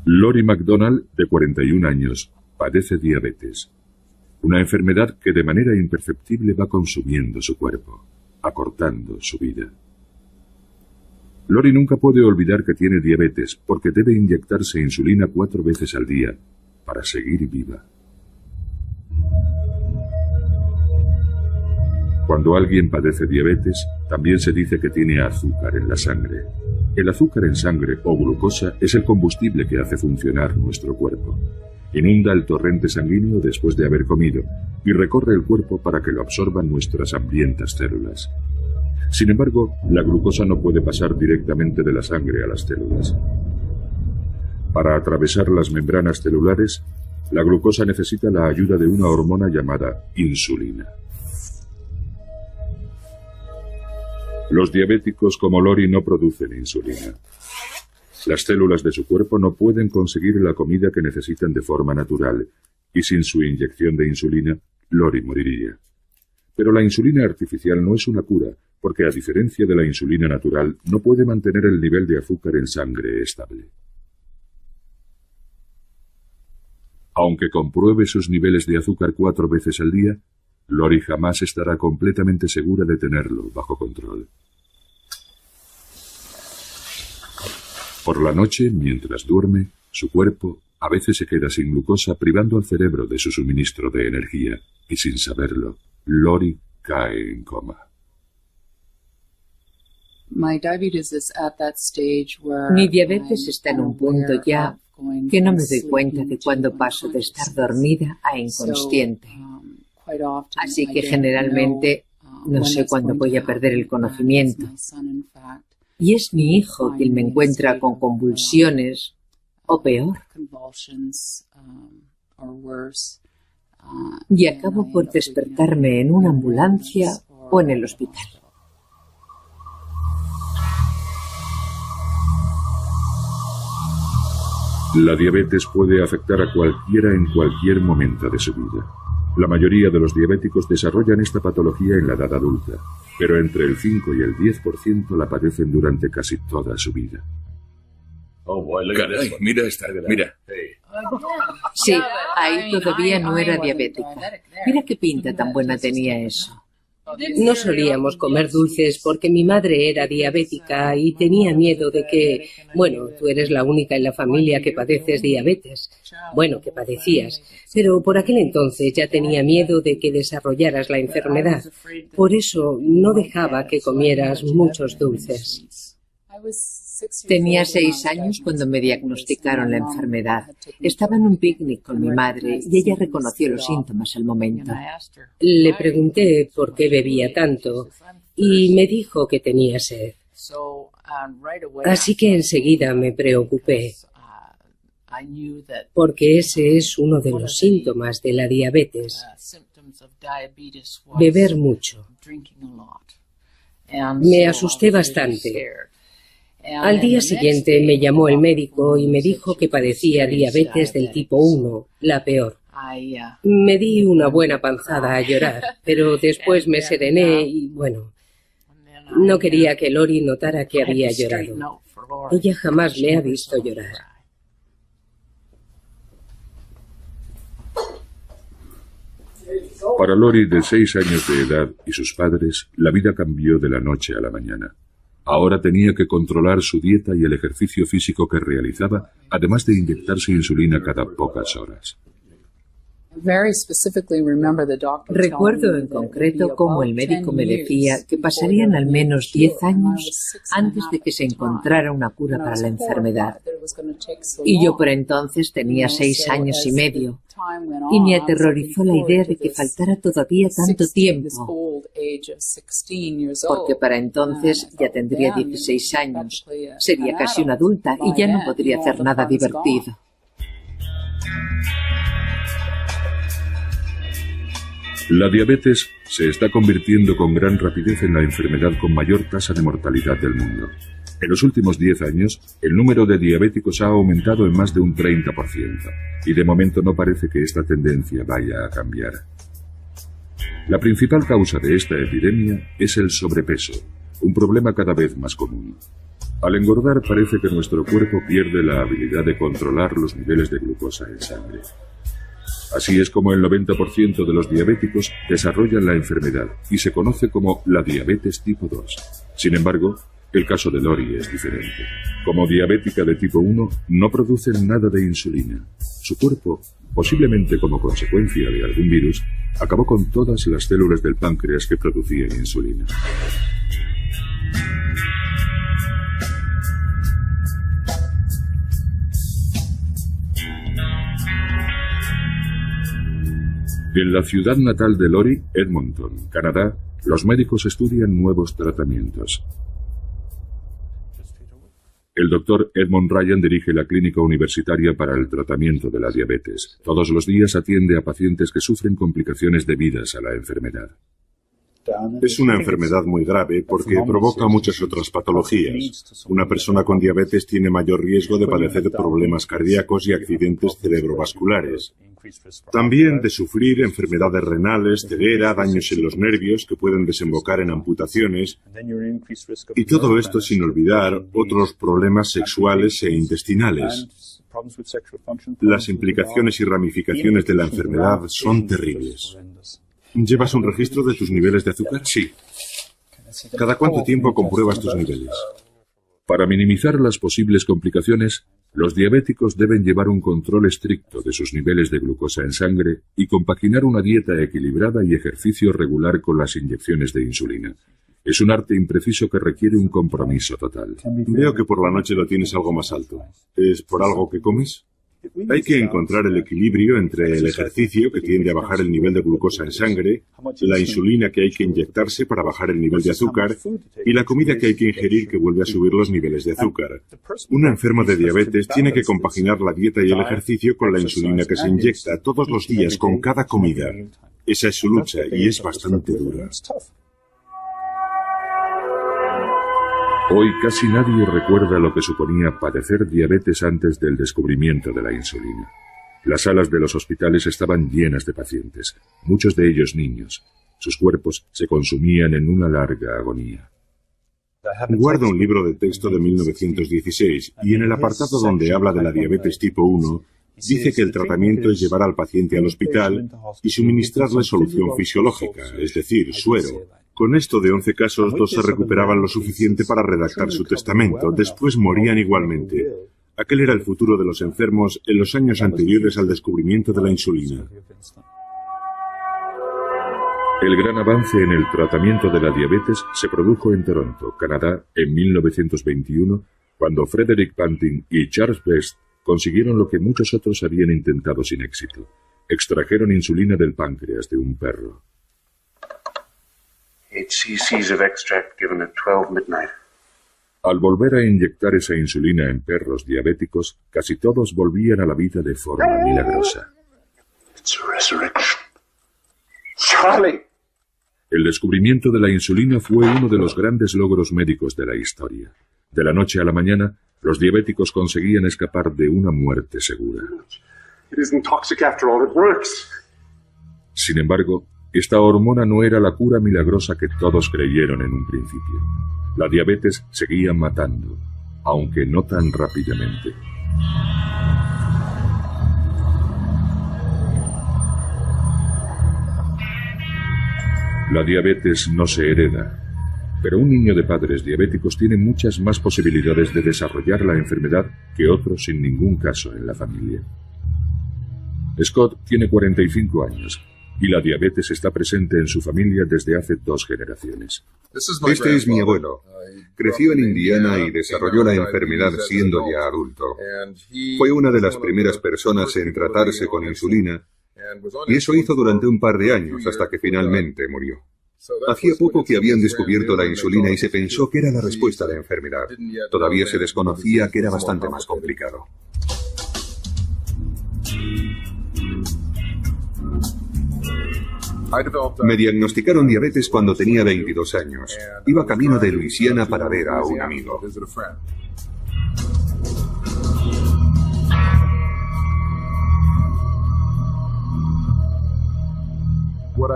Lori McDonald, de 41 años, padece diabetes, una enfermedad que de manera imperceptible va consumiendo su cuerpo, acortando su vida. Lori nunca puede olvidar que tiene diabetes porque debe inyectarse insulina 4 veces al día para seguir viva. Cuando alguien padece diabetes, también se dice que tiene azúcar en la sangre. El azúcar en sangre o glucosa es el combustible que hace funcionar nuestro cuerpo. Inunda el torrente sanguíneo después de haber comido y recorre el cuerpo para que lo absorban nuestras hambrientas células. Sin embargo, la glucosa no puede pasar directamente de la sangre a las células. Para atravesar las membranas celulares, la glucosa necesita la ayuda de una hormona llamada insulina. Los diabéticos como Lori no producen insulina. Las células de su cuerpo no pueden conseguir la comida que necesitan de forma natural, y sin su inyección de insulina, Lori moriría. Pero la insulina artificial no es una cura, porque a diferencia de la insulina natural, no puede mantener el nivel de azúcar en sangre estable. Aunque compruebe sus niveles de azúcar 4 veces al día, Lori jamás estará completamente segura de tenerlo bajo control. Por la noche, mientras duerme, su cuerpo a veces se queda sin glucosa, privando al cerebro de su suministro de energía, y sin saberlo, Lori cae en coma. Mi diabetes está en un punto ya que no me doy cuenta de cuándo paso de estar dormida a inconsciente. Así que generalmente no sé cuándo voy a perder el conocimiento. Y es mi hijo quien me encuentra con convulsiones o peor. Y acabo por despertarme en una ambulancia o en el hospital. La diabetes puede afectar a cualquiera en cualquier momento de su vida. La mayoría de los diabéticos desarrollan esta patología en la edad adulta, pero entre el 5 y el 10% la padecen durante casi toda su vida. Caray, mira esta, mira. Sí, ahí todavía no era diabética. Mira qué pinta tan buena tenía eso. No solíamos comer dulces porque mi madre era diabética y tenía miedo de que, bueno, tú eres la única en la familia que padeces diabetes. Bueno, que padecías, pero por aquel entonces ya tenía miedo de que desarrollaras la enfermedad. Por eso no dejaba que comieras muchos dulces. Tenía 6 años cuando me diagnosticaron la enfermedad. Estaba en un picnic con mi madre y ella reconoció los síntomas al momento. Le pregunté por qué bebía tanto y me dijo que tenía sed. Así que enseguida me preocupé, porque ese es uno de los síntomas de la diabetes, beber mucho. Me asusté bastante. Al día siguiente me llamó el médico y me dijo que padecía diabetes del tipo 1, la peor. Me di una buena panzada a llorar, pero después me serené y, bueno, no quería que Lori notara que había llorado. Ella jamás me ha visto llorar. Para Lori, de 6 años de edad, y sus padres, la vida cambió de la noche a la mañana. Ahora tenía que controlar su dieta y el ejercicio físico que realizaba, además de inyectarse insulina cada pocas horas. Recuerdo en concreto cómo el médico me decía que pasarían al menos 10 años antes de que se encontrara una cura para la enfermedad. Y yo por entonces tenía 6 años y medio, y me aterrorizó la idea de que faltara todavía tanto tiempo, porque para entonces ya tendría 16 años, sería casi una adulta y ya no podría hacer nada divertido. La diabetes se está convirtiendo con gran rapidez en la enfermedad con mayor tasa de mortalidad del mundo. En los últimos 10 años, el número de diabéticos ha aumentado en más de un 30%, y de momento no parece que esta tendencia vaya a cambiar. La principal causa de esta epidemia es el sobrepeso, un problema cada vez más común. Al engordar parece que nuestro cuerpo pierde la habilidad de controlar los niveles de glucosa en sangre. Así es como el 90% de los diabéticos desarrollan la enfermedad y se conoce como la diabetes tipo 2. Sin embargo, el caso de Lori es diferente. Como diabética de tipo 1, no produce nada de insulina. Su cuerpo, posiblemente como consecuencia de algún virus, acabó con todas las células del páncreas que producían insulina. En la ciudad natal de Lori, Edmonton, Canadá, los médicos estudian nuevos tratamientos. El doctor Edmond Ryan dirige la clínica universitaria para el tratamiento de la diabetes. Todos los días atiende a pacientes que sufren complicaciones debidas a la enfermedad. Es una enfermedad muy grave porque provoca muchas otras patologías. Una persona con diabetes tiene mayor riesgo de padecer problemas cardíacos y accidentes cerebrovasculares. También de sufrir enfermedades renales, ceguera, daños en los nervios que pueden desembocar en amputaciones. Y todo esto sin olvidar otros problemas sexuales e intestinales. Las implicaciones y ramificaciones de la enfermedad son terribles. ¿Llevas un registro de tus niveles de azúcar? Sí. ¿Cada cuánto tiempo compruebas tus niveles? Para minimizar las posibles complicaciones, los diabéticos deben llevar un control estricto de sus niveles de glucosa en sangre y compaginar una dieta equilibrada y ejercicio regular con las inyecciones de insulina. Es un arte impreciso que requiere un compromiso total. Veo que por la noche lo tienes algo más alto. ¿Es por algo que comes? Hay que encontrar el equilibrio entre el ejercicio, que tiende a bajar el nivel de glucosa en sangre, la insulina que hay que inyectarse para bajar el nivel de azúcar y la comida que hay que ingerir que vuelve a subir los niveles de azúcar. Un enfermo de diabetes tiene que compaginar la dieta y el ejercicio con la insulina que se inyecta todos los días con cada comida. Esa es su lucha y es bastante dura. Hoy casi nadie recuerda lo que suponía padecer diabetes antes del descubrimiento de la insulina. Las salas de los hospitales estaban llenas de pacientes, muchos de ellos niños. Sus cuerpos se consumían en una larga agonía. Guardo un libro de texto de 1916 y en el apartado donde habla de la diabetes tipo 1, dice que el tratamiento es llevar al paciente al hospital y suministrarle solución fisiológica, es decir, suero. Con esto de 11 casos, 2 se recuperaban lo suficiente para redactar su testamento. Después morían igualmente. Aquel era el futuro de los enfermos en los años anteriores al descubrimiento de la insulina. El gran avance en el tratamiento de la diabetes se produjo en Toronto, Canadá, en 1921, cuando Frederick Banting y Charles Best consiguieron lo que muchos otros habían intentado sin éxito. Extrajeron insulina del páncreas de un perro. 8 cc's of extract given at 12 midnight. Al volver a inyectar esa insulina en perros diabéticos, casi todos volvían a la vida de forma milagrosa. It's a resurrection. Charlie! El descubrimiento de la insulina fue uno de los grandes logros médicos de la historia. De la noche a la mañana, los diabéticos conseguían escapar de una muerte segura. It isn't toxic after all, it works. Sin embargo, esta hormona no era la cura milagrosa que todos creyeron en un principio. La diabetes seguía matando, aunque no tan rápidamente. La diabetes no se hereda, pero un niño de padres diabéticos tiene muchas más posibilidades de desarrollar la enfermedad que otros sin ningún caso en la familia. Scott tiene 45 años. Y la diabetes está presente en su familia desde hace 2 generaciones. Este es mi abuelo. Creció en Indiana y desarrolló la enfermedad siendo ya adulto. Fue una de las primeras personas en tratarse con insulina y eso hizo durante un par de años hasta que finalmente murió. Hacía poco que habían descubierto la insulina y se pensó que era la respuesta a la enfermedad. Todavía se desconocía que era bastante más complicado. Me diagnosticaron diabetes cuando tenía 22 años. Iba camino de Luisiana para ver a un amigo.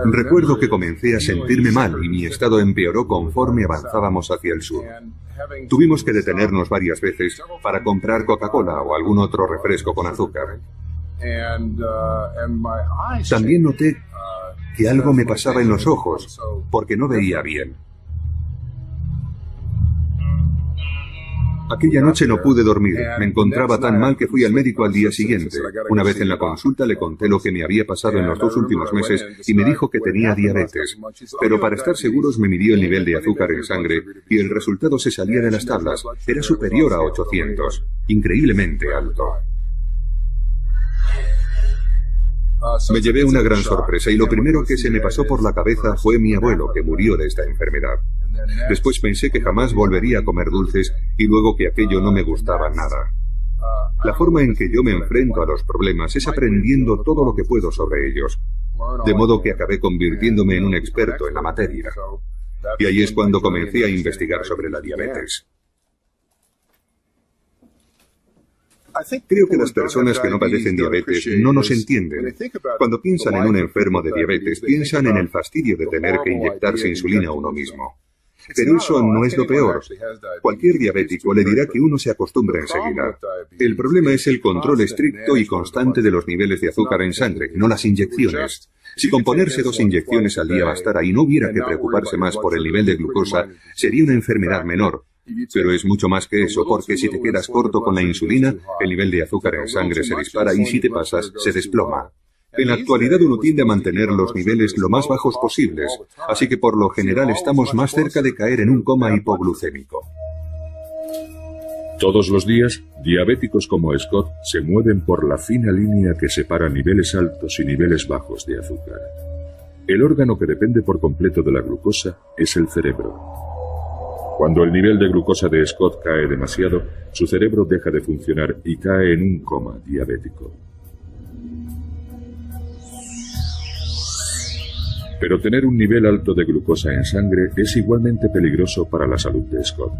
Recuerdo que comencé a sentirme mal y mi estado empeoró conforme avanzábamos hacia el sur. Tuvimos que detenernos varias veces para comprar Coca-Cola o algún otro refresco con azúcar. También noté que algo me pasaba en los ojos, porque no veía bien. Aquella noche no pude dormir. Me encontraba tan mal que fui al médico al día siguiente. Una vez en la consulta le conté lo que me había pasado en los 2 últimos meses y me dijo que tenía diabetes. Pero para estar seguros me midió el nivel de azúcar en sangre y el resultado se salía de las tablas. Era superior a 800. Increíblemente alto. Me llevé una gran sorpresa y lo primero que se me pasó por la cabeza fue mi abuelo, que murió de esta enfermedad. Después pensé que jamás volvería a comer dulces y luego que aquello no me gustaba nada. La forma en que yo me enfrento a los problemas es aprendiendo todo lo que puedo sobre ellos, de modo que acabé convirtiéndome en un experto en la materia. Y ahí es cuando comencé a investigar sobre la diabetes. Creo que las personas que no padecen diabetes no nos entienden. Cuando piensan en un enfermo de diabetes, piensan en el fastidio de tener que inyectarse insulina a uno mismo. Pero eso no es lo peor. Cualquier diabético le dirá que uno se acostumbra enseguida. El problema es el control estricto y constante de los niveles de azúcar en sangre, no las inyecciones. Si con ponerse 2 inyecciones al día bastara y no hubiera que preocuparse más por el nivel de glucosa, sería una enfermedad menor. Pero es mucho más que eso, porque si te quedas corto con la insulina, el nivel de azúcar en sangre se dispara y si te pasas, se desploma. En la actualidad uno tiende a mantener los niveles lo más bajos posibles, así que por lo general estamos más cerca de caer en un coma hipoglucémico. Todos los días, diabéticos como Scott se mueven por la fina línea que separa niveles altos y niveles bajos de azúcar. El órgano que depende por completo de la glucosa es el cerebro. Cuando el nivel de glucosa de Scott cae demasiado, su cerebro deja de funcionar y cae en un coma diabético. Pero tener un nivel alto de glucosa en sangre es igualmente peligroso para la salud de Scott.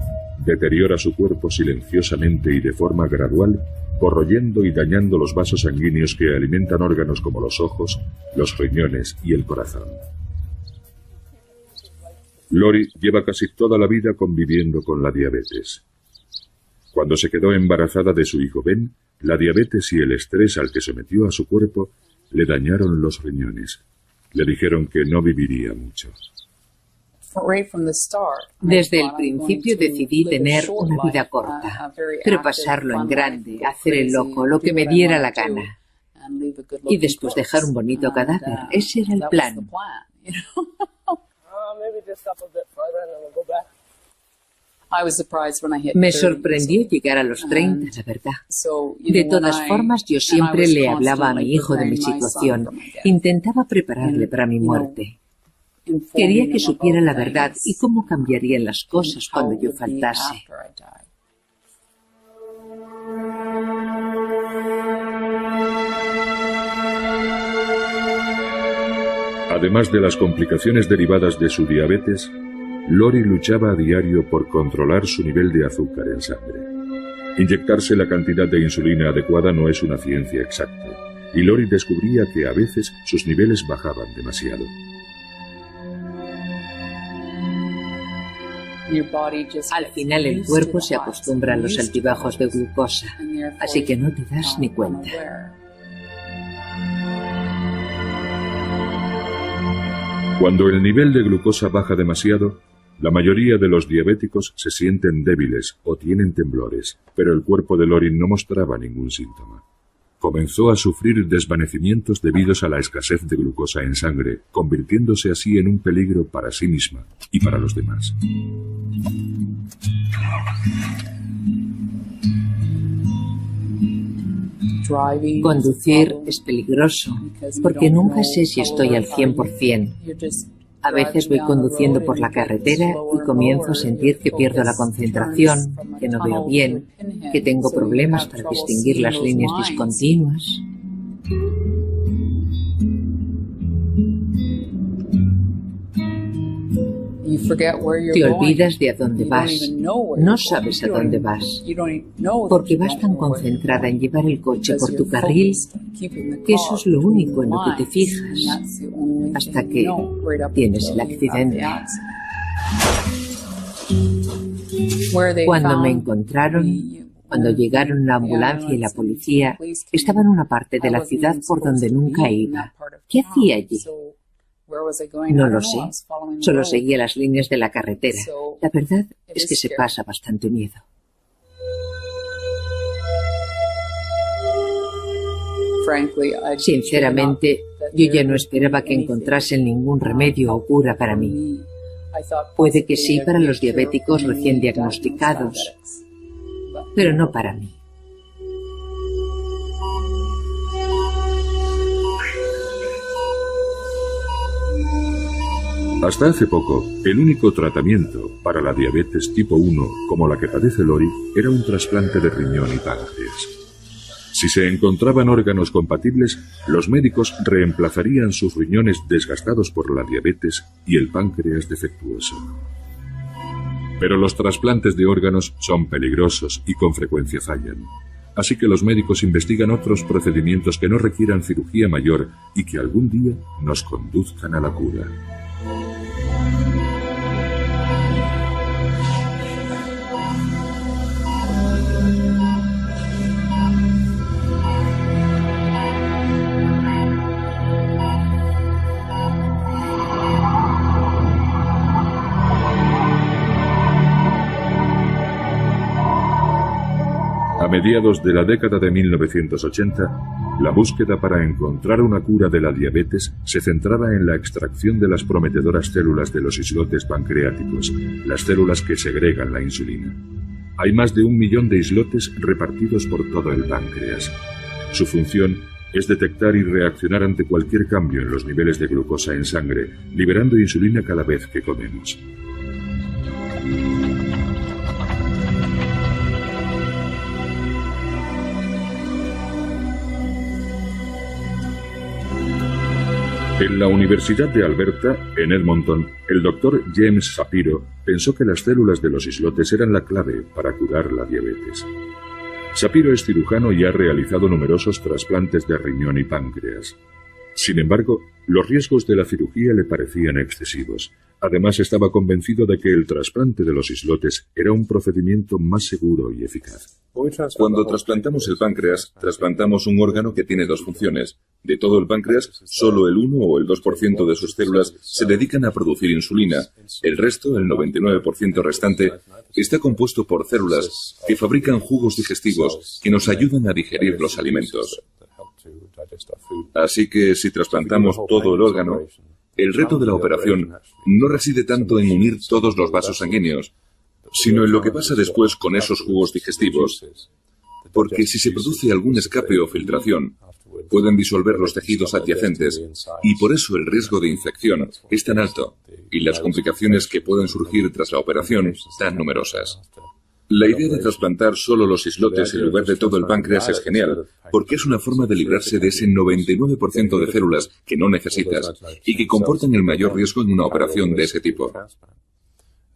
Deteriora su cuerpo silenciosamente y de forma gradual, corroyendo y dañando los vasos sanguíneos que alimentan órganos como los ojos, los riñones y el corazón. Lori lleva casi toda la vida conviviendo con la diabetes. Cuando se quedó embarazada de su hijo Ben, la diabetes y el estrés al que sometió a su cuerpo le dañaron los riñones. Le dijeron que no viviría mucho. Desde el principio decidí tener una vida corta, pero pasarlo en grande, hacer el loco, lo que me diera la gana. Y después dejar un bonito cadáver. Ese era el plan. Me sorprendió llegar a los 30, la verdad. De todas formas, yo siempre le hablaba a mi hijo de mi situación. Intentaba prepararle para mi muerte. Quería que supiera la verdad y cómo cambiarían las cosas cuando yo faltase. Además de las complicaciones derivadas de su diabetes, Lori luchaba a diario por controlar su nivel de azúcar en sangre. Inyectarse la cantidad de insulina adecuada no es una ciencia exacta, y Lori descubría que a veces sus niveles bajaban demasiado. Al final el cuerpo se acostumbra a los altibajos de glucosa, así que no te das ni cuenta. Cuando el nivel de glucosa baja demasiado, la mayoría de los diabéticos se sienten débiles o tienen temblores, pero el cuerpo de Lori no mostraba ningún síntoma. Comenzó a sufrir desvanecimientos debidos a la escasez de glucosa en sangre, convirtiéndose así en un peligro para sí misma y para los demás. Conducir es peligroso, porque nunca sé si estoy al 100%. A veces voy conduciendo por la carretera y comienzo a sentir que pierdo la concentración, que no veo bien, que tengo problemas para distinguir las líneas discontinuas. Te olvidas de a dónde vas. No sabes a dónde vas, porque vas tan concentrada en llevar el coche por tu carril que eso es lo único en lo que te fijas, hasta que tienes el accidente. Cuando me encontraron, cuando llegaron la ambulancia y la policía, estaba en una parte de la ciudad por donde nunca iba. ¿Qué hacía allí? No lo sé. Solo seguía las líneas de la carretera. La verdad es que se pasa bastante miedo. Sinceramente, yo ya no esperaba que encontrasen ningún remedio o cura para mí. Puede que sí para los diabéticos recién diagnosticados, pero no para mí. Hasta hace poco, el único tratamiento para la diabetes tipo 1, como la que padece Lori, era un trasplante de riñón y páncreas. Si se encontraban órganos compatibles, los médicos reemplazarían sus riñones desgastados por la diabetes y el páncreas defectuoso. Pero los trasplantes de órganos son peligrosos y con frecuencia fallan. Así que los médicos investigan otros procedimientos que no requieran cirugía mayor y que algún día nos conduzcan a la cura. A mediados de la década de 1980, la búsqueda para encontrar una cura de la diabetes se centraba en la extracción de las prometedoras células de los islotes pancreáticos, las células que segregan la insulina. Hay más de 1 millón de islotes repartidos por todo el páncreas. Su función es detectar y reaccionar ante cualquier cambio en los niveles de glucosa en sangre, liberando insulina cada vez que comemos. En la Universidad de Alberta, en Edmonton, el doctor James Shapiro pensó que las células de los islotes eran la clave para curar la diabetes. Shapiro es cirujano y ha realizado numerosos trasplantes de riñón y páncreas. Sin embargo, los riesgos de la cirugía le parecían excesivos. Además, estaba convencido de que el trasplante de los islotes era un procedimiento más seguro y eficaz. Cuando trasplantamos el páncreas, trasplantamos un órgano que tiene dos funciones. De todo el páncreas, solo el 1 o el 2% de sus células se dedican a producir insulina. El resto, el 99% restante, está compuesto por células que fabrican jugos digestivos que nos ayudan a digerir los alimentos. Así que si trasplantamos todo el órgano, el reto de la operación no reside tanto en unir todos los vasos sanguíneos, sino en lo que pasa después con esos jugos digestivos. Porque si se produce algún escape o filtración, pueden disolver los tejidos adyacentes y por eso el riesgo de infección es tan alto y las complicaciones que pueden surgir tras la operación tan numerosas. La idea de trasplantar solo los islotes en lugar de todo el páncreas es genial, porque es una forma de librarse de ese 99% de células que no necesitas y que comportan el mayor riesgo en una operación de ese tipo.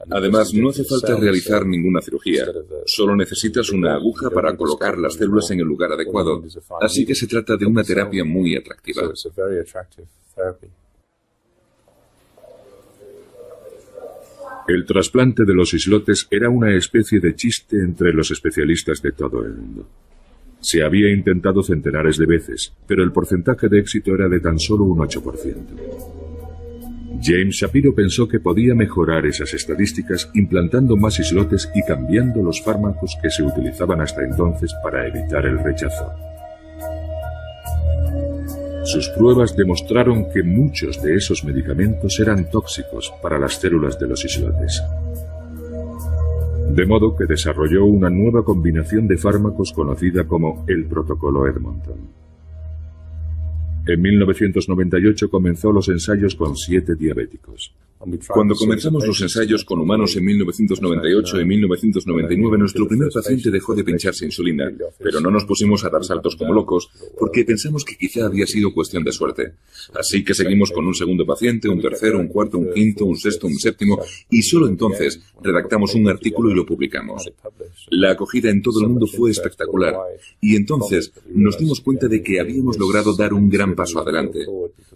Además, no hace falta realizar ninguna cirugía, solo necesitas una aguja para colocar las células en el lugar adecuado, así que se trata de una terapia muy atractiva. El trasplante de los islotes era una especie de chiste entre los especialistas de todo el mundo. Se había intentado centenares de veces, pero el porcentaje de éxito era de tan solo un 8%. James Shapiro pensó que podía mejorar esas estadísticas implantando más islotes y cambiando los fármacos que se utilizaban hasta entonces para evitar el rechazo. Sus pruebas demostraron que muchos de esos medicamentos eran tóxicos para las células de los islotes. De modo que desarrolló una nueva combinación de fármacos conocida como el Protocolo Edmonton. En 1998 comenzó los ensayos con 7 diabéticos. Cuando comenzamos los ensayos con humanos en 1998 y 1999, nuestro primer paciente dejó de pincharse insulina, pero no nos pusimos a dar saltos como locos porque pensamos que quizá había sido cuestión de suerte. Así que seguimos con un segundo paciente, un tercero, un cuarto, un quinto, un sexto, un séptimo, y solo entonces redactamos un artículo y lo publicamos. La acogida en todo el mundo fue espectacular, y entonces nos dimos cuenta de que habíamos logrado dar un gran paso adelante,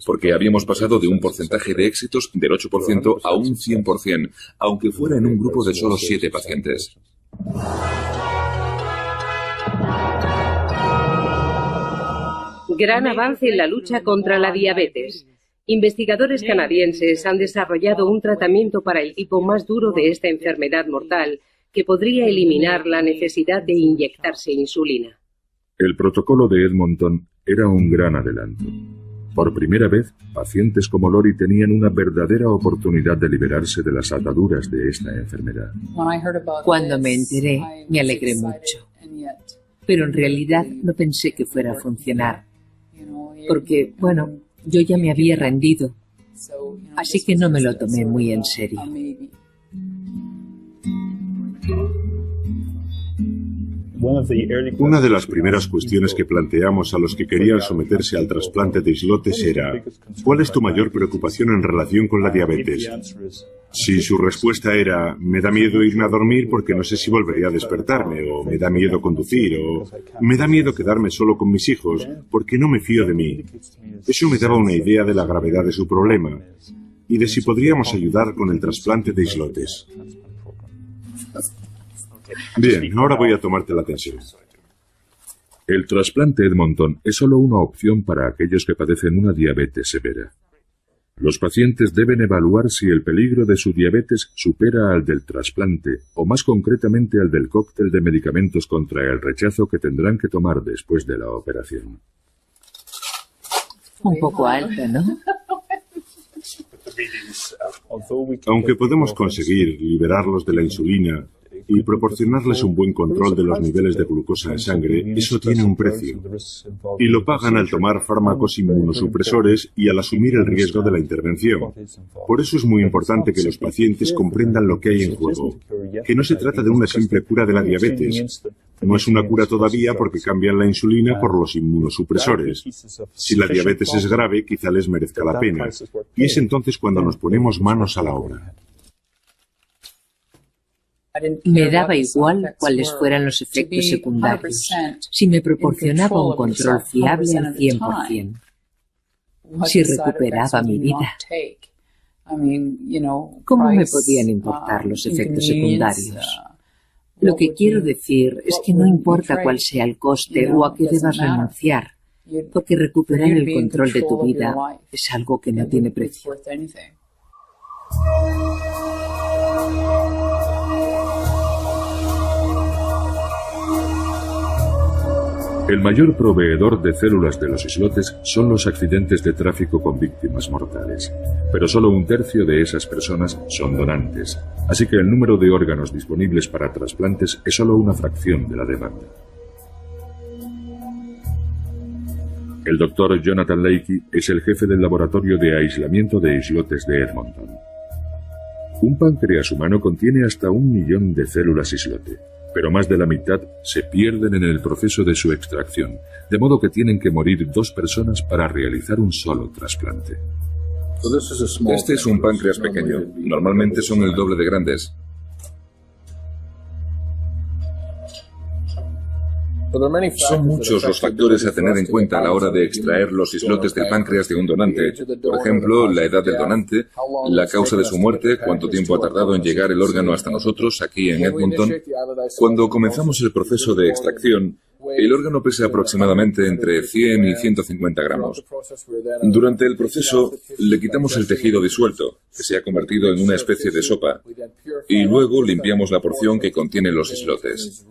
porque habíamos pasado de un porcentaje de éxitos del 8% a un 100%, aunque fuera en un grupo de solo 7 pacientes. Gran avance en la lucha contra la diabetes. Investigadores canadienses han desarrollado un tratamiento para el tipo más duro de esta enfermedad mortal que podría eliminar la necesidad de inyectarse insulina. El protocolo de Edmonton era un gran adelanto. Por primera vez, pacientes como Lori tenían una verdadera oportunidad de liberarse de las ataduras de esta enfermedad. Cuando me enteré, me alegré mucho. Pero en realidad no pensé que fuera a funcionar. Porque, bueno, yo ya me había rendido. Así que no me lo tomé muy en serio. Una de las primeras cuestiones que planteamos a los que querían someterse al trasplante de islotes era: ¿cuál es tu mayor preocupación en relación con la diabetes? Si su respuesta era: me da miedo irme a dormir porque no sé si volvería a despertarme, o me da miedo conducir, o me da miedo quedarme solo con mis hijos porque no me fío de mí, eso me daba una idea de la gravedad de su problema y de si podríamos ayudar con el trasplante de islotes. Bien, ahora voy a tomarte la tensión. El trasplante Edmonton es solo una opción para aquellos que padecen una diabetes severa. Los pacientes deben evaluar si el peligro de su diabetes supera al del trasplante, o más concretamente al del cóctel de medicamentos contra el rechazo que tendrán que tomar después de la operación. Un poco alta, ¿no? Aunque podemos conseguir liberarlos de la insulina y proporcionarles un buen control de los niveles de glucosa en sangre, eso tiene un precio. Y lo pagan al tomar fármacos inmunosupresores y al asumir el riesgo de la intervención. Por eso es muy importante que los pacientes comprendan lo que hay en juego, que no se trata de una simple cura de la diabetes. No es una cura todavía porque cambian la insulina por los inmunosupresores. Si la diabetes es grave, quizá les merezca la pena. Y es entonces cuando nos ponemos manos a la obra. Me daba igual cuáles fueran los efectos secundarios, si me proporcionaba un control fiable al 100%, si recuperaba mi vida. ¿Cómo me podían importar los efectos secundarios? Lo que quiero decir es que no importa cuál sea el coste o a qué debas renunciar, porque recuperar el control de tu vida es algo que no tiene precio. El mayor proveedor de células de los islotes son los accidentes de tráfico con víctimas mortales, pero solo 1/3 de esas personas son donantes, así que el número de órganos disponibles para trasplantes es solo una fracción de la demanda. El doctor Jonathan Leakey es el jefe del laboratorio de aislamiento de islotes de Edmonton. Un páncreas humano contiene hasta 1 millón de células islote, pero más de la mitad se pierden en el proceso de su extracción, de modo que tienen que morir 2 personas para realizar un solo trasplante. Este es un páncreas pequeño. Normalmente son el doble de grandes. Son muchos los factores a tener en cuenta a la hora de extraer los islotes del páncreas de un donante. Por ejemplo, la edad del donante, la causa de su muerte, cuánto tiempo ha tardado en llegar el órgano hasta nosotros, aquí en Edmonton. Cuando comenzamos el proceso de extracción, el órgano pesa aproximadamente entre 100 y 150 gramos. Durante el proceso, le quitamos el tejido disuelto, que se ha convertido en una especie de sopa, y luego limpiamos la porción que contiene los islotes.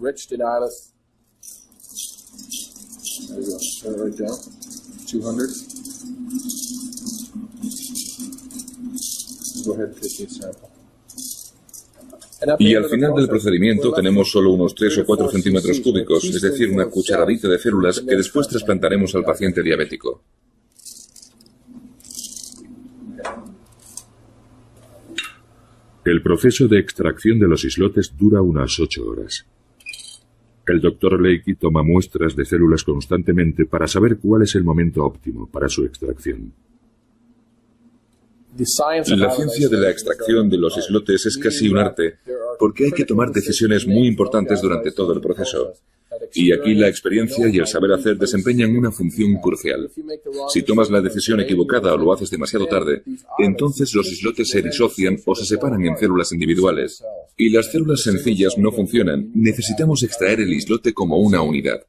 Y al final del procedimiento tenemos solo unos 3 o 4 centímetros cúbicos, es decir, una cucharadita de células que después trasplantaremos al paciente diabético. El proceso de extracción de los islotes dura unas 8 horas. El Dr. Leakey toma muestras de células constantemente para saber cuál es el momento óptimo para su extracción. La ciencia de la extracción de los islotes es casi un arte, porque hay que tomar decisiones muy importantes durante todo el proceso. Y aquí la experiencia y el saber hacer desempeñan una función crucial. Si tomas la decisión equivocada o lo haces demasiado tarde, entonces los islotes se disocian o se separan en células individuales. Y las células sencillas no funcionan. Necesitamos extraer el islote como una unidad.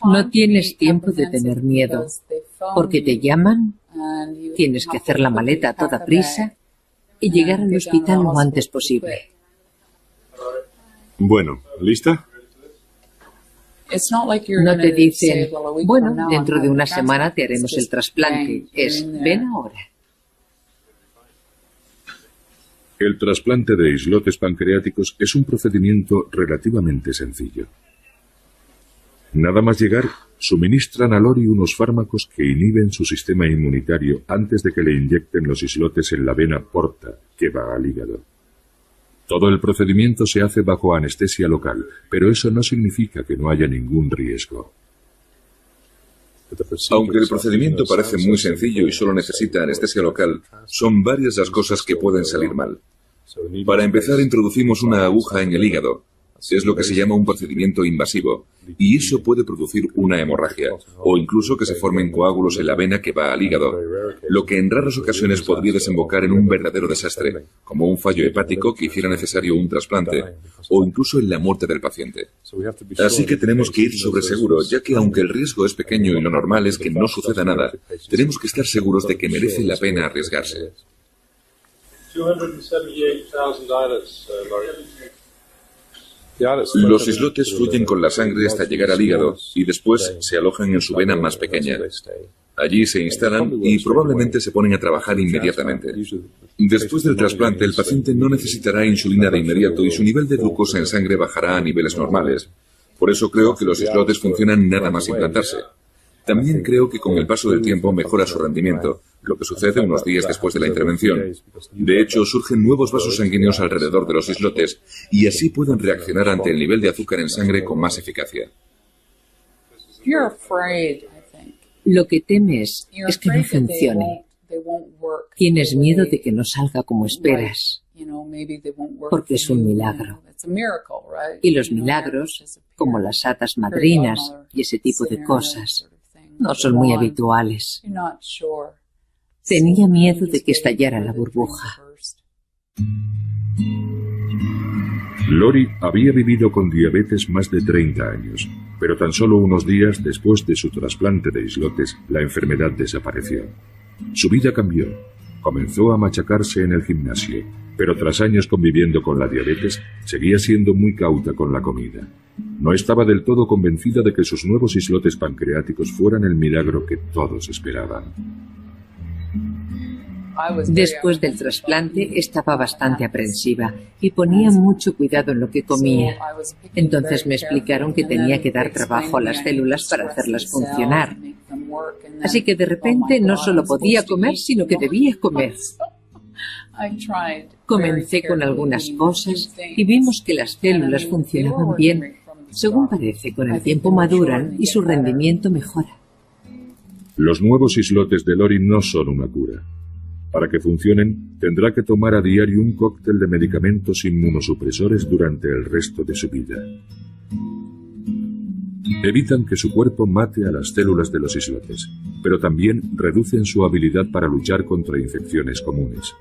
No tienes tiempo de tener miedo, porque te llaman, tienes que hacer la maleta a toda prisa y llegar al hospital lo antes posible. Bueno, ¿lista? No te dicen, bueno, dentro de una semana te haremos el trasplante. Es, ven ahora. El trasplante de islotes pancreáticos es un procedimiento relativamente sencillo. Nada más llegar, suministran a Lori unos fármacos que inhiben su sistema inmunitario antes de que le inyecten los islotes en la vena porta que va al hígado. Todo el procedimiento se hace bajo anestesia local, pero eso no significa que no haya ningún riesgo. Aunque el procedimiento parece muy sencillo y solo necesita anestesia local, son varias las cosas que pueden salir mal. Para empezar, introducimos una aguja en el hígado. Es lo que se llama un procedimiento invasivo, y eso puede producir una hemorragia, o incluso que se formen coágulos en la vena que va al hígado, lo que en raras ocasiones podría desembocar en un verdadero desastre, como un fallo hepático que hiciera necesario un trasplante, o incluso en la muerte del paciente. Así que tenemos que ir sobre seguro, ya que aunque el riesgo es pequeño y lo normal es que no suceda nada, tenemos que estar seguros de que merece la pena arriesgarse. Los islotes fluyen con la sangre hasta llegar al hígado y después se alojan en su vena más pequeña. Allí se instalan y probablemente se ponen a trabajar inmediatamente. Después del trasplante, el paciente no necesitará insulina de inmediato y su nivel de glucosa en sangre bajará a niveles normales. Por eso creo que los islotes funcionan nada más implantarse. También creo que con el paso del tiempo mejora su rendimiento, lo que sucede unos días después de la intervención. De hecho, surgen nuevos vasos sanguíneos alrededor de los islotes y así pueden reaccionar ante el nivel de azúcar en sangre con más eficacia. Lo que temes es que no funcione. Tienes miedo de que no salga como esperas, porque es un milagro. Y los milagros, como las hadas madrinas y ese tipo de cosas, no son muy habituales. Tenía miedo de que estallara la burbuja. Lori había vivido con diabetes más de 30 años, pero tan solo unos días después de su trasplante de islotes, la enfermedad desapareció. Su vida cambió. Comenzó a machacarse en el gimnasio, pero tras años conviviendo con la diabetes, seguía siendo muy cauta con la comida. No estaba del todo convencida de que sus nuevos islotes pancreáticos fueran el milagro que todos esperaban. Después del trasplante estaba bastante aprensiva y ponía mucho cuidado en lo que comía. Entonces me explicaron que tenía que dar trabajo a las células para hacerlas funcionar. Así que de repente no solo podía comer, sino que debía comer. Comencé con algunas cosas y vimos que las células funcionaban bien. Según parece, con el tiempo maduran y su rendimiento mejora. Los nuevos islotes de Lori no son una cura. Para que funcionen, tendrá que tomar a diario un cóctel de medicamentos inmunosupresores durante el resto de su vida. Evitan que su cuerpo mate a las células de los islotes, pero también reducen su habilidad para luchar contra infecciones comunes.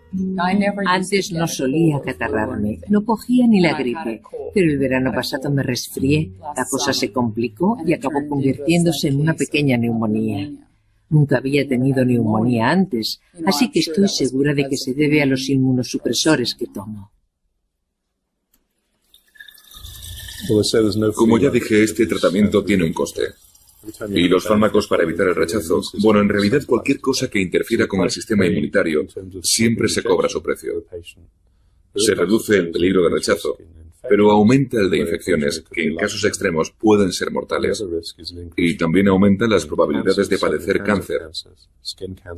Antes no solía acatarrarme, no cogía ni la gripe, pero el verano pasado me resfrié, la cosa se complicó y acabó convirtiéndose en una pequeña neumonía. Nunca había tenido neumonía antes, así que estoy segura de que se debe a los inmunosupresores que tomo. Como ya dije, este tratamiento tiene un coste. Y los fármacos para evitar el rechazo, bueno, en realidad cualquier cosa que interfiera con el sistema inmunitario siempre se cobra su precio. Se reduce el peligro de rechazo, pero aumenta el de infecciones, que en casos extremos pueden ser mortales. Y también aumenta las probabilidades de padecer cáncer,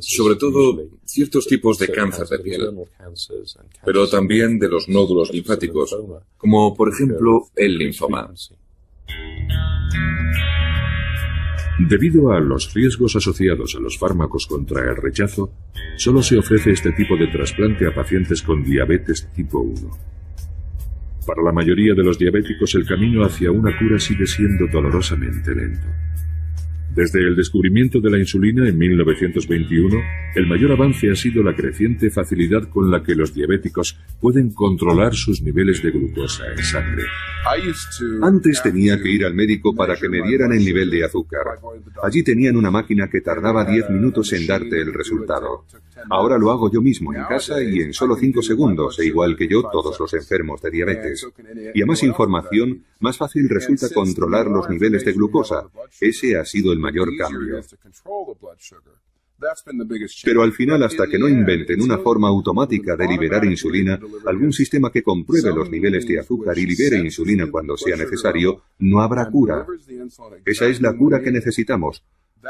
sobre todo ciertos tipos de cáncer de piel, pero también de los nódulos linfáticos, como por ejemplo el linfoma. Debido a los riesgos asociados a los fármacos contra el rechazo, solo se ofrece este tipo de trasplante a pacientes con diabetes tipo 1. Para la mayoría de los diabéticos, el camino hacia una cura sigue siendo dolorosamente lento. Desde el descubrimiento de la insulina en 1921, el mayor avance ha sido la creciente facilidad con la que los diabéticos pueden controlar sus niveles de glucosa en sangre. Antes tenía que ir al médico para que me dieran el nivel de azúcar. Allí tenían una máquina que tardaba 10 minutos en darte el resultado. Ahora lo hago yo mismo en casa y en solo 5 segundos, e igual que yo, todos los enfermos de diabetes. Y a más información, más fácil resulta controlar los niveles de glucosa. Ese ha sido el mayor cambio. Pero al final, hasta que no inventen una forma automática de liberar insulina, algún sistema que compruebe los niveles de azúcar y libere insulina cuando sea necesario, no habrá cura. Esa es la cura que necesitamos.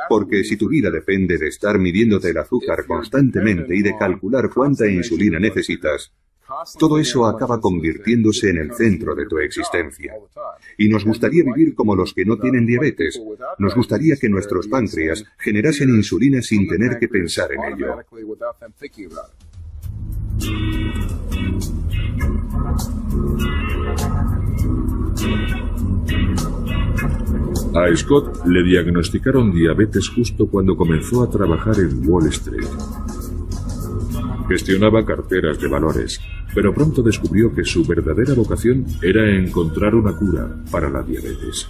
Porque si tu vida depende de estar midiéndote el azúcar constantemente y de calcular cuánta insulina necesitas, todo eso acaba convirtiéndose en el centro de tu existencia. Y nos gustaría vivir como los que no tienen diabetes. Nos gustaría que nuestros páncreas generasen insulina sin tener que pensar en ello. A Scott le diagnosticaron diabetes justo cuando comenzó a trabajar en Wall Street. Gestionaba carteras de valores, pero pronto descubrió que su verdadera vocación era encontrar una cura para la diabetes.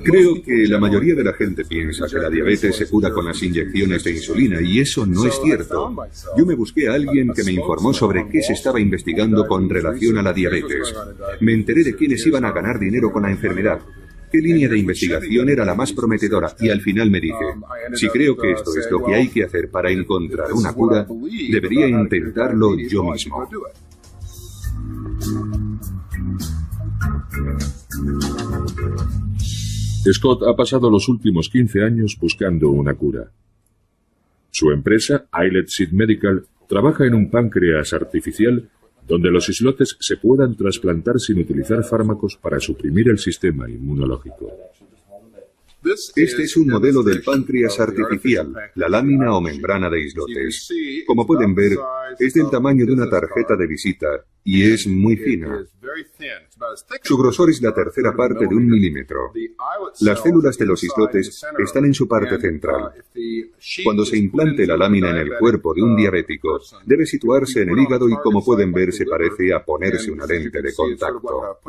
Creo que la mayoría de la gente piensa que la diabetes se cura con las inyecciones de insulina, y eso no es cierto. Yo me busqué a alguien que me informó sobre qué se estaba investigando con relación a la diabetes. Me enteré de quiénes iban a ganar dinero con la enfermedad, qué línea de investigación era la más prometedora, y al final me dije, si creo que esto es lo que hay que hacer para encontrar una cura, debería intentarlo yo mismo. Scott ha pasado los últimos 15 años buscando una cura. Su empresa, Islet Seed Medical, trabaja en un páncreas artificial donde los islotes se puedan trasplantar sin utilizar fármacos para suprimir el sistema inmunológico. Este es un modelo del páncreas artificial, la lámina o membrana de islotes. Como pueden ver, es del tamaño de una tarjeta de visita y es muy fina. Su grosor es la tercera parte de 1 milímetro. Las células de los islotes están en su parte central. Cuando se implante la lámina en el cuerpo de un diabético, debe situarse en el hígado y, como pueden ver, se parece a ponerse una lente de contacto.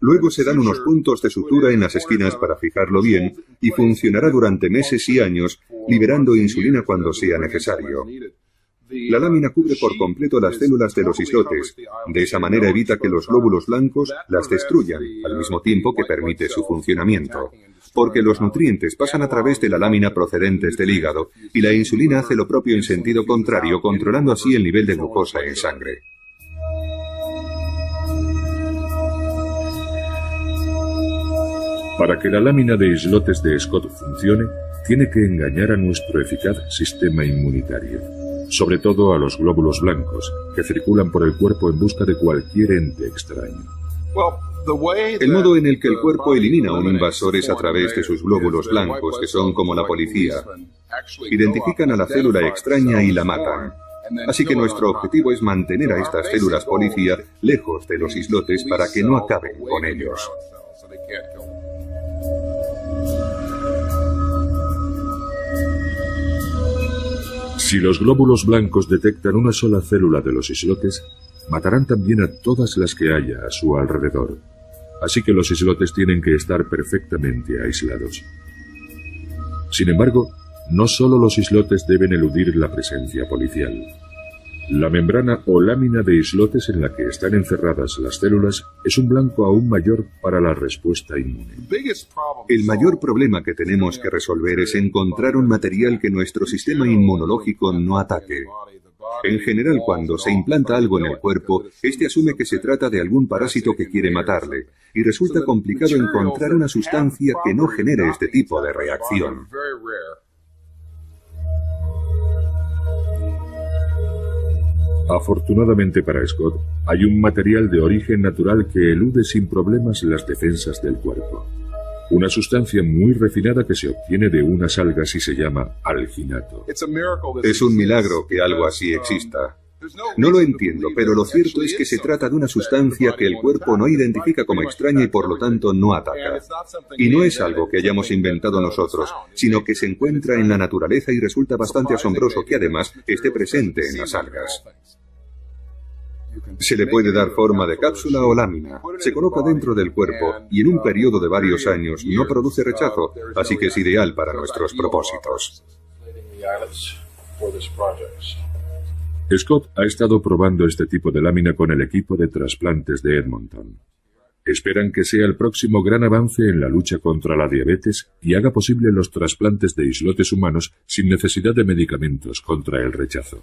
Luego se dan unos puntos de sutura en las esquinas para fijarlo bien y funcionará durante meses y años, liberando insulina cuando sea necesario. La lámina cubre por completo las células de los islotes. De esa manera evita que los glóbulos blancos las destruyan, al mismo tiempo que permite su funcionamiento. Porque los nutrientes pasan a través de la lámina procedentes del hígado y la insulina hace lo propio en sentido contrario, controlando así el nivel de glucosa en sangre. Para que la lámina de islotes de Scott funcione, tiene que engañar a nuestro eficaz sistema inmunitario, sobre todo a los glóbulos blancos, que circulan por el cuerpo en busca de cualquier ente extraño. El modo en el que el cuerpo elimina a un invasor es a través de sus glóbulos blancos, que son como la policía. Identifican a la célula extraña y la matan. Así que nuestro objetivo es mantener a estas células policía lejos de los islotes para que no acaben con ellos. Si los glóbulos blancos detectan una sola célula de los islotes, matarán también a todas las que haya a su alrededor. Así que los islotes tienen que estar perfectamente aislados. Sin embargo, no solo los islotes deben eludir la presencia policial. La membrana o lámina de islotes en la que están encerradas las células es un blanco aún mayor para la respuesta inmune. El mayor problema que tenemos que resolver es encontrar un material que nuestro sistema inmunológico no ataque. En general, cuando se implanta algo en el cuerpo, este asume que se trata de algún parásito que quiere matarle, y resulta complicado encontrar una sustancia que no genere este tipo de reacción. Afortunadamente para Scott, hay un material de origen natural que elude sin problemas las defensas del cuerpo. Una sustancia muy refinada que se obtiene de unas algas y se llama alginato. Es un milagro que algo así exista. No lo entiendo, pero lo cierto es que se trata de una sustancia que el cuerpo no identifica como extraña y por lo tanto no ataca. Y no es algo que hayamos inventado nosotros, sino que se encuentra en la naturaleza y resulta bastante asombroso que además esté presente en las algas. Se le puede dar forma de cápsula o lámina. Se coloca dentro del cuerpo y en un periodo de varios años no produce rechazo, así que es ideal para nuestros propósitos. Scott ha estado probando este tipo de lámina con el equipo de trasplantes de Edmonton. Esperan que sea el próximo gran avance en la lucha contra la diabetes y haga posible los trasplantes de islotes humanos sin necesidad de medicamentos contra el rechazo.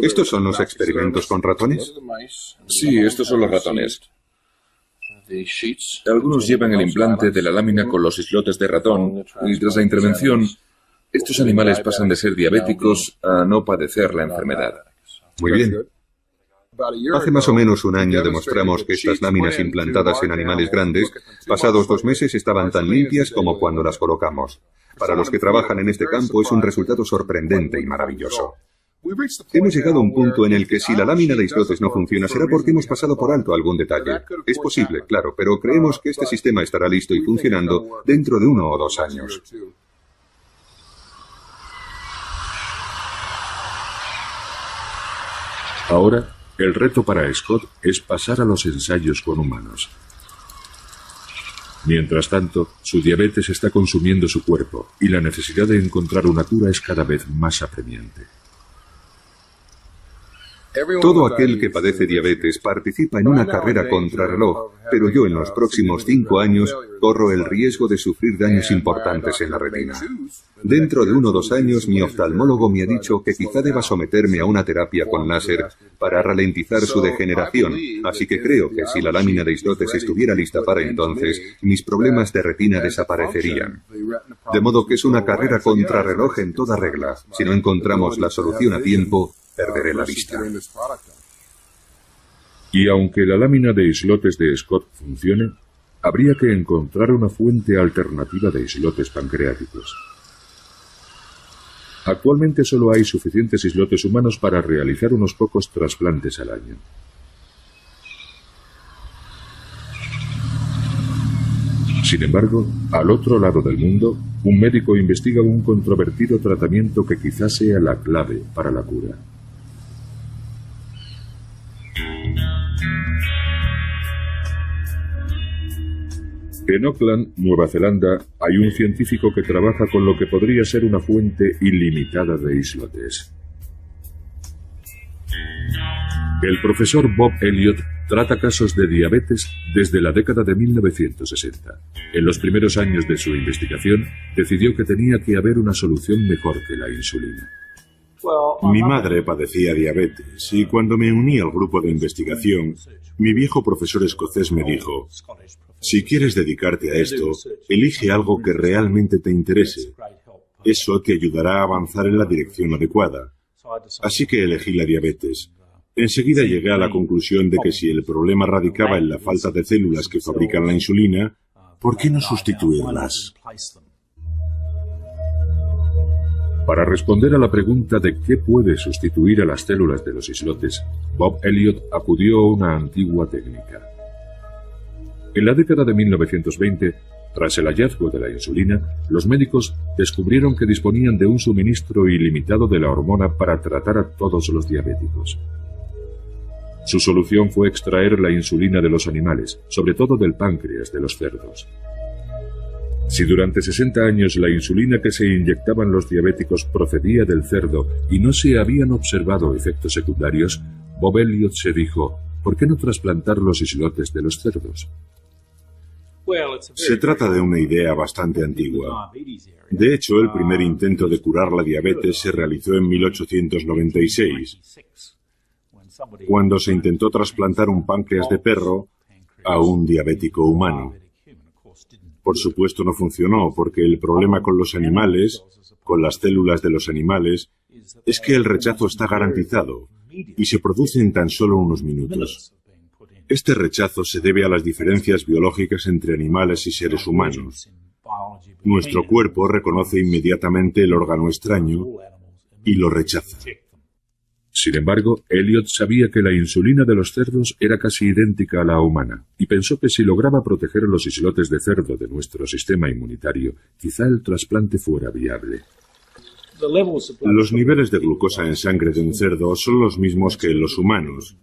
¿Estos son los experimentos con ratones? Sí, estos son los ratones. Algunos llevan el implante de la lámina con los islotes de ratón y tras la intervención, estos animales pasan de ser diabéticos a no padecer la enfermedad. Muy bien. Hace más o menos un año demostramos que estas láminas implantadas en animales grandes, pasados 2 meses, estaban tan limpias como cuando las colocamos. Para los que trabajan en este campo es un resultado sorprendente y maravilloso. Hemos llegado a un punto en el que si la lámina de islotes no funciona será porque hemos pasado por alto algún detalle. Es posible, claro, pero creemos que este sistema estará listo y funcionando dentro de 1 o 2 años. Ahora, el reto para Scott es pasar a los ensayos con humanos. Mientras tanto, su diabetes está consumiendo su cuerpo y la necesidad de encontrar una cura es cada vez más apremiante. Todo aquel que padece diabetes participa en una carrera contrarreloj, pero yo en los próximos 5 años corro el riesgo de sufrir daños importantes en la retina. Dentro de 1 o 2 años, mi oftalmólogo me ha dicho que quizá deba someterme a una terapia con láser para ralentizar su degeneración, así que creo que si la lámina de islotes estuviera lista para entonces, mis problemas de retina desaparecerían. De modo que es una carrera contrarreloj en toda regla. Si no encontramos la solución a tiempo, perderé la vista. Y aunque la lámina de islotes de Scott funcione, habría que encontrar una fuente alternativa de islotes pancreáticos. Actualmente solo hay suficientes islotes humanos para realizar unos pocos trasplantes al año. Sin embargo, al otro lado del mundo, un médico investiga un controvertido tratamiento que quizás sea la clave para la cura. En Auckland, Nueva Zelanda, hay un científico que trabaja con lo que podría ser una fuente ilimitada de islotes. El profesor Bob Elliott trata casos de diabetes desde la década de 1960. En los primeros años de su investigación, decidió que tenía que haber una solución mejor que la insulina. Mi madre padecía diabetes y cuando me uní al grupo de investigación, mi viejo profesor escocés me dijo: si quieres dedicarte a esto, elige algo que realmente te interese. Eso te ayudará a avanzar en la dirección adecuada. Así que elegí la diabetes. Enseguida llegué a la conclusión de que si el problema radicaba en la falta de células que fabrican la insulina, ¿por qué no sustituirlas? Para responder a la pregunta de qué puede sustituir a las células de los islotes, Bob Elliott acudió a una antigua técnica. En la década de 1920, tras el hallazgo de la insulina, los médicos descubrieron que disponían de un suministro ilimitado de la hormona para tratar a todos los diabéticos. Su solución fue extraer la insulina de los animales, sobre todo del páncreas de los cerdos. Si durante 60 años la insulina que se inyectaban los diabéticos procedía del cerdo y no se habían observado efectos secundarios, Bob Elliott se dijo: ¿por qué no trasplantar los islotes de los cerdos? Se trata de una idea bastante antigua. De hecho, el primer intento de curar la diabetes se realizó en 1896, cuando se intentó trasplantar un páncreas de perro a un diabético humano. Por supuesto no funcionó, porque el problema con los animales, con las células de los animales, es que el rechazo está garantizado y se produce en tan solo unos minutos. Este rechazo se debe a las diferencias biológicas entre animales y seres humanos. Nuestro cuerpo reconoce inmediatamente el órgano extraño y lo rechaza. Sin embargo, Elliot sabía que la insulina de los cerdos era casi idéntica a la humana, y pensó que si lograba proteger los islotes de cerdo de nuestro sistema inmunitario, quizá el trasplante fuera viable. Los niveles de glucosa en sangre de un cerdo son los mismos que en los humanos,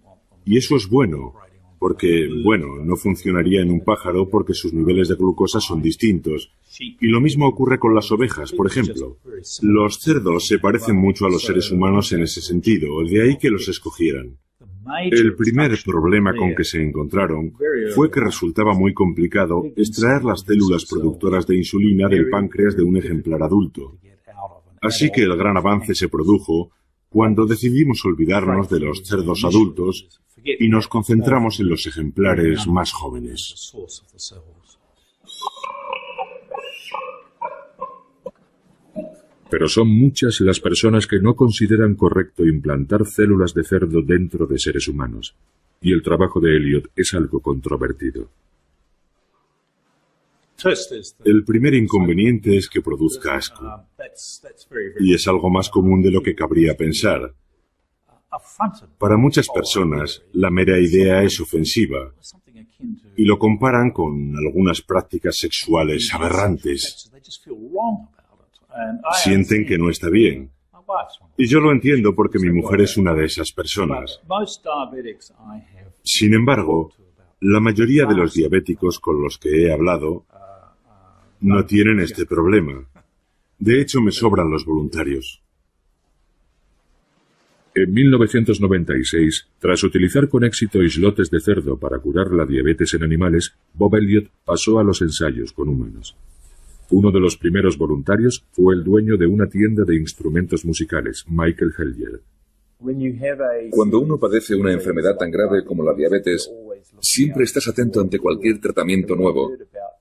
y eso es bueno, porque, no funcionaría en un pájaro porque sus niveles de glucosa son distintos. Y lo mismo ocurre con las ovejas, por ejemplo. Los cerdos se parecen mucho a los seres humanos en ese sentido, de ahí que los escogieran. El primer problema con que se encontraron fue que resultaba muy complicado extraer las células productoras de insulina del páncreas de un ejemplar adulto. Así que el gran avance se produjo cuando decidimos olvidarnos de los cerdos adultos y nos concentramos en los ejemplares más jóvenes. Pero son muchas las personas que no consideran correcto implantar células de cerdo dentro de seres humanos, y el trabajo de Elliot es algo controvertido. El primer inconveniente es que produzca asco, y es algo más común de lo que cabría pensar. Para muchas personas, la mera idea es ofensiva, y lo comparan con algunas prácticas sexuales aberrantes. Sienten que no está bien. Y yo lo entiendo porque mi mujer es una de esas personas. Sin embargo, la mayoría de los diabéticos con los que he hablado no tienen este problema. De hecho, me sobran los voluntarios. En 1996, tras utilizar con éxito islotes de cerdo para curar la diabetes en animales, Bob Elliot pasó a los ensayos con humanos. Uno de los primeros voluntarios fue el dueño de una tienda de instrumentos musicales, Michael Hellier. Cuando uno padece una enfermedad tan grave como la diabetes, siempre estás atento ante cualquier tratamiento nuevo.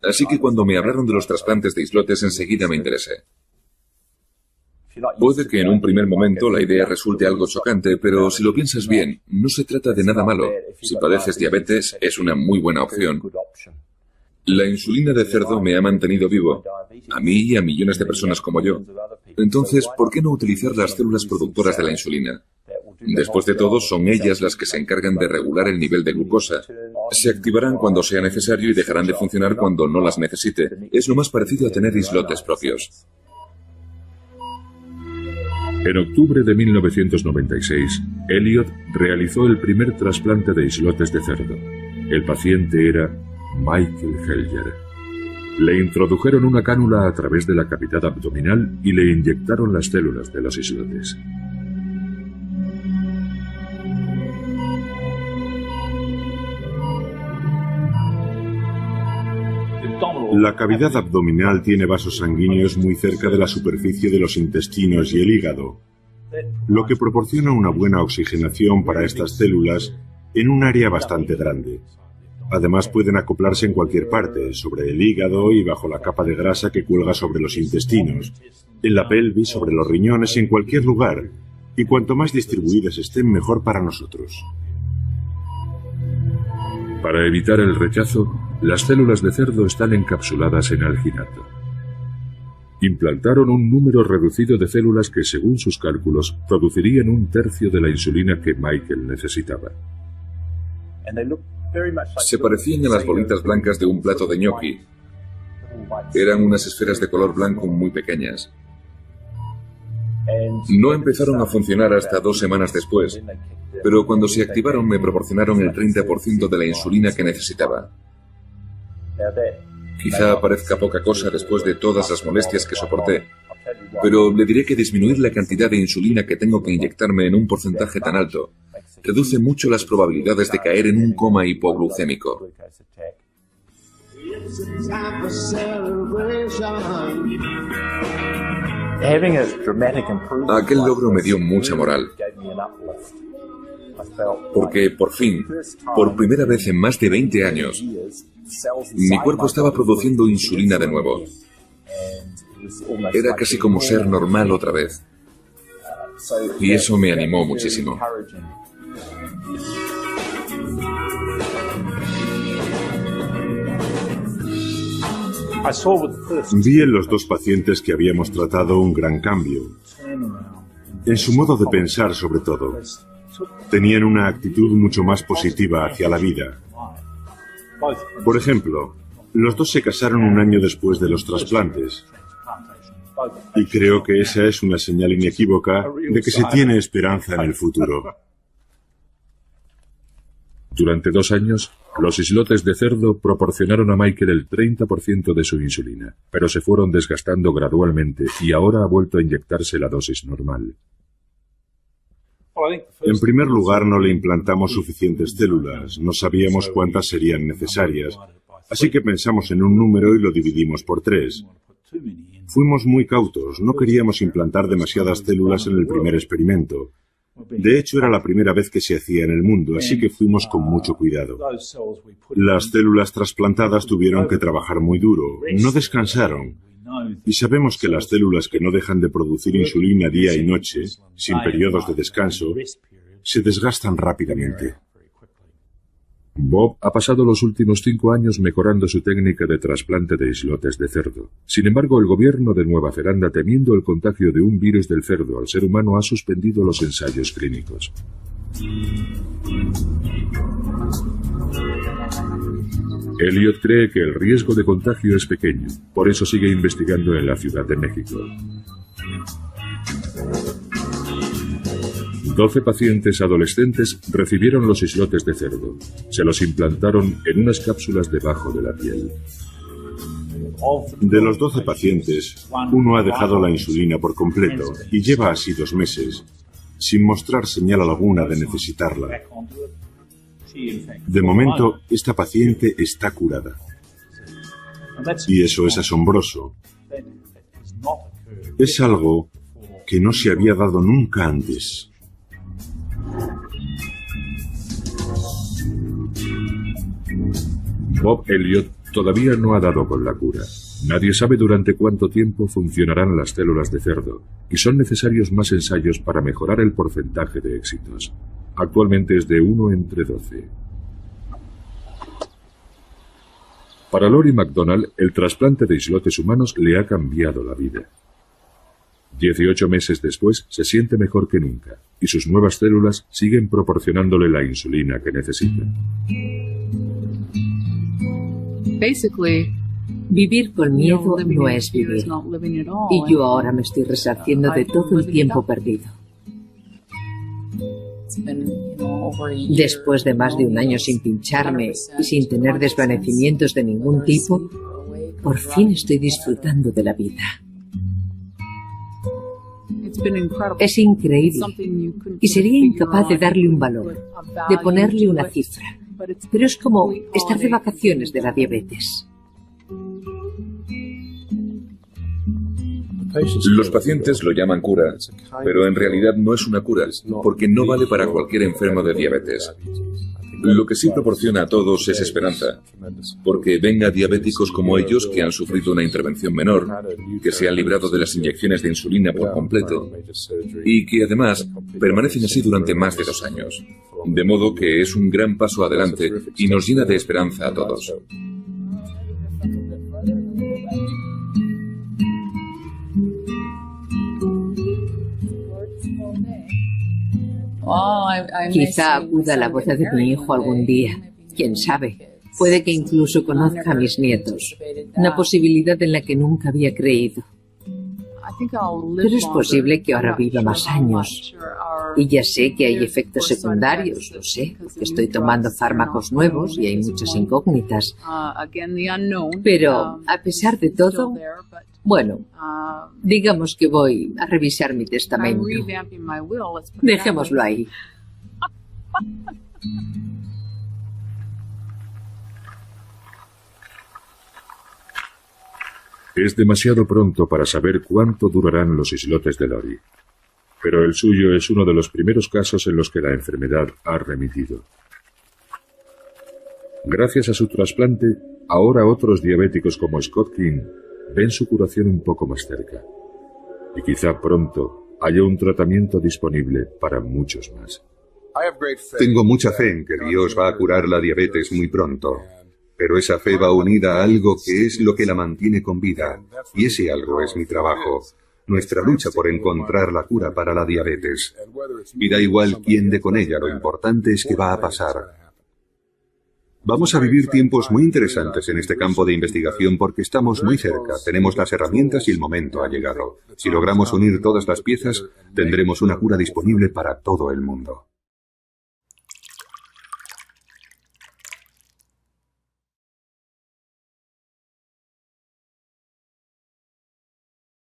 Así que cuando me hablaron de los trasplantes de islotes, enseguida me interesé. Puede que en un primer momento la idea resulte algo chocante, pero si lo piensas bien, no se trata de nada malo. Si padeces diabetes, es una muy buena opción. La insulina de cerdo me ha mantenido vivo, a mí y a millones de personas como yo. Entonces, ¿por qué no utilizar las células productoras de la insulina? Después de todo, son ellas las que se encargan de regular el nivel de glucosa. Se activarán cuando sea necesario y dejarán de funcionar cuando no las necesite. Es lo más parecido a tener islotes propios. En octubre de 1996, Elliot realizó el primer trasplante de islotes de cerdo. El paciente era Michael Hellier. Le introdujeron una cánula a través de la cavidad abdominal y le inyectaron las células de los islotes. La cavidad abdominal tiene vasos sanguíneos muy cerca de la superficie de los intestinos y el hígado, lo que proporciona una buena oxigenación para estas células en un área bastante grande. Además pueden acoplarse en cualquier parte, sobre el hígado y bajo la capa de grasa que cuelga sobre los intestinos, en la pelvis, sobre los riñones, en cualquier lugar, y cuanto más distribuidas estén, mejor para nosotros. Para evitar el rechazo, las células de cerdo están encapsuladas en alginato. Implantaron un número reducido de células que, según sus cálculos, producirían un tercio de la insulina que Michael necesitaba. Se parecían a las bolitas blancas de un plato de gnocchi. Eran unas esferas de color blanco muy pequeñas. No empezaron a funcionar hasta 2 semanas después, pero cuando se activaron me proporcionaron el 30% de la insulina que necesitaba. Quizá parezca poca cosa después de todas las molestias que soporté, pero le diré que disminuir la cantidad de insulina que tengo que inyectarme en un porcentaje tan alto reduce mucho las probabilidades de caer en un coma hipoglucémico. Aquel logro me dio mucha moral, porque por fin, por primera vez en más de 20 años, mi cuerpo estaba produciendo insulina de nuevo. Era casi como ser normal otra vez. Y eso me animó muchísimo. Vi en los dos pacientes que habíamos tratado un gran cambio. En su modo de pensar, sobre todo. Tenían una actitud mucho más positiva hacia la vida. Por ejemplo, los dos se casaron un año después de los trasplantes. Y creo que esa es una señal inequívoca de que se tiene esperanza en el futuro. Durante 2 años, los islotes de cerdo proporcionaron a Michael el 30% de su insulina, pero se fueron desgastando gradualmente y ahora ha vuelto a inyectarse la dosis normal. En primer lugar, no le implantamos suficientes células, no sabíamos cuántas serían necesarias, así que pensamos en un número y lo dividimos por 3. Fuimos muy cautos, no queríamos implantar demasiadas células en el primer experimento. De hecho, era la primera vez que se hacía en el mundo, así que fuimos con mucho cuidado. Las células trasplantadas tuvieron que trabajar muy duro, no descansaron. Y sabemos que las células que no dejan de producir insulina día y noche, sin periodos de descanso, se desgastan rápidamente. Bob ha pasado los últimos 5 años mejorando su técnica de trasplante de islotes de cerdo. Sin embargo, el gobierno de Nueva Zelanda, temiendo el contagio de un virus del cerdo al ser humano, ha suspendido los ensayos clínicos. Elliot cree que el riesgo de contagio es pequeño, por eso sigue investigando en la Ciudad de México. 12 pacientes adolescentes recibieron los islotes de cerdo. Se los implantaron en unas cápsulas debajo de la piel. De los 12 pacientes, uno ha dejado la insulina por completo y lleva así 2 meses, sin mostrar señal alguna de necesitarla. De momento, esta paciente está curada. Y eso es asombroso. Es algo que no se había dado nunca antes. Bob Elliot todavía no ha dado con la cura. Nadie sabe durante cuánto tiempo funcionarán las células de cerdo, y son necesarios más ensayos para mejorar el porcentaje de éxitos. Actualmente es de 1 entre 12. Para Lori McDonald, el trasplante de islotes humanos le ha cambiado la vida. 18 meses después, se siente mejor que nunca, y sus nuevas células siguen proporcionándole la insulina que necesita. Vivir con miedo no es vivir. Y yo ahora me estoy resarciendo de todo el tiempo perdido. Después de más de 1 año sin pincharme y sin tener desvanecimientos de ningún tipo, por fin estoy disfrutando de la vida. Es increíble y sería incapaz de darle un valor, de ponerle una cifra. Pero es como estar de vacaciones de la diabetes. Los pacientes lo llaman cura, pero en realidad no es una cura, porque no vale para cualquier enfermo de diabetes. Lo que sí proporciona a todos es esperanza, porque ven a diabéticos como ellos que han sufrido una intervención menor, que se han librado de las inyecciones de insulina por completo y que además permanecen así durante más de 2 años. De modo que es un gran paso adelante y nos llena de esperanza a todos. Quizá acuda a la boda de mi hijo algún día. ¿Quién sabe? Puede que incluso conozca a mis nietos. Una posibilidad en la que nunca había creído. Pero es posible que ahora viva más años. Y ya sé que hay efectos secundarios, lo sé, porque estoy tomando fármacos nuevos y hay muchas incógnitas. Pero, a pesar de todo, bueno, digamos que voy a revisar mi testamento. Dejémoslo ahí. Es demasiado pronto para saber cuánto durarán los islotes de Lori, pero el suyo es uno de los primeros casos en los que la enfermedad ha remitido. Gracias a su trasplante, ahora otros diabéticos como Scott King ven su curación un poco más cerca. Y quizá pronto haya un tratamiento disponible para muchos más. Tengo mucha fe en que Dios va a curar la diabetes muy pronto. Pero esa fe va unida a algo que es lo que la mantiene con vida. Y ese algo es mi trabajo. Nuestra lucha por encontrar la cura para la diabetes. Y da igual quién dé con ella, lo importante es que va a pasar. Vamos a vivir tiempos muy interesantes en este campo de investigación porque estamos muy cerca, tenemos las herramientas y el momento ha llegado. Si logramos unir todas las piezas, tendremos una cura disponible para todo el mundo.